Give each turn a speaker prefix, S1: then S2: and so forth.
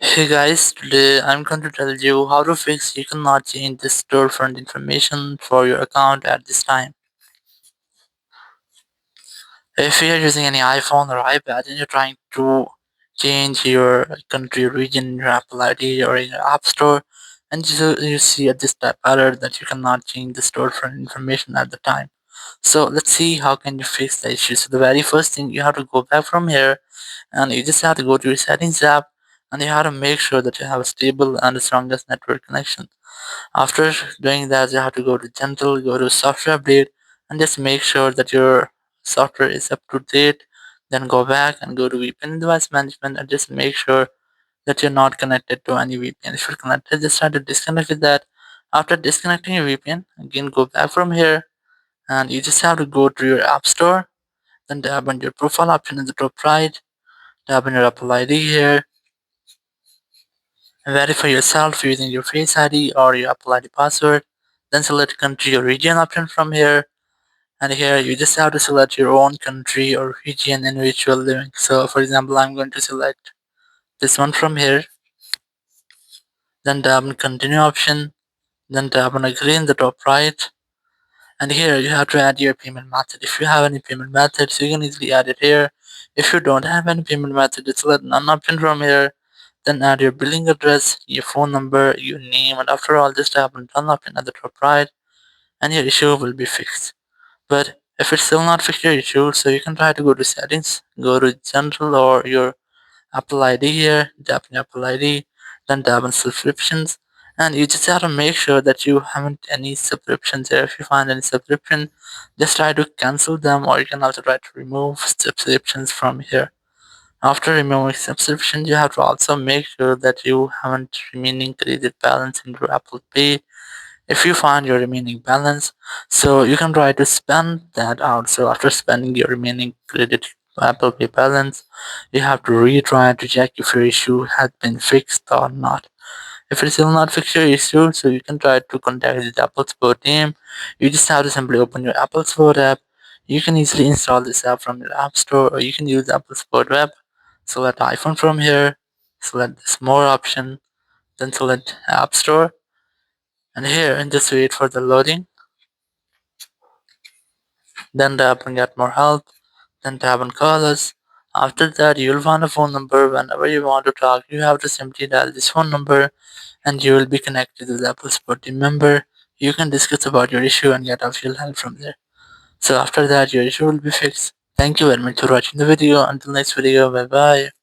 S1: Hey guys, today I'm going to tell you how to fix you cannot change the storefront information for your account at this time. If you're using any iPhone or iPad and you're trying to change your country, region, your Apple ID or in your App Store, and you see at this type error that you cannot change the storefront information at the time. So let's see how can you fix the issue. So the very first thing you have to go back from here and you just have to go to your settings app and you have to make sure that you have a stable and the strongest network connection. After doing that, you have to go to general, go to software update, and just make sure that your software is up to date. Then go back and go to VPN device management and just make sure that you're not connected to any VPN. If you're connected, just try to disconnect with that. After disconnecting your VPN, again go back from here and you just have to go to your app store, then tap on your profile option in the top right, tap on your Apple ID here, and verify yourself using your Face ID or your Apple ID password. Then select country or region option from here. And here you just have to select your own country or region in which you're living. So for example, I'm going to select this one from here. Then tap on continue option. Then tap on agree in the top right. And here you have to add your payment method. If you have any payment methods, you can easily add it here. If you don't have any payment method, just select none option from here. Then add your billing address, your phone number, your name, and after all, just tap on done option at the top right, and your issue will be fixed. But if it's still not fixed your issue, so you can try to go to settings, go to general or your Apple ID here, tap on Apple ID, then tap on subscriptions, and you just have to make sure that you haven't any subscriptions here. If you find any subscription, just try to cancel them, or you can also try to remove subscriptions from here. After removing subscription, you have to also make sure that you haven't remaining credit balance in your Apple Pay. If you find your remaining balance, so you can try to spend that out. So after spending your remaining credit Apple Pay balance, you have to retry to check if your issue has been fixed or not. If it's still not fixed your issue, so you can try to contact the Apple support team. You just have to simply open your Apple Support app. You can easily install this app from your App Store, or you can use Apple Support web. Select iPhone from here, select this more option, then select App Store, and here and just wait for the loading. Then tap on get more help, then tap on call us. After that, you'll find a phone number. Whenever you want to talk, you have to simply dial this phone number and you will be connected with the Apple support team member. You can discuss about your issue and get official help from there. So after that, your issue will be fixed. Thank you very much for watching the video. Until next video, bye bye.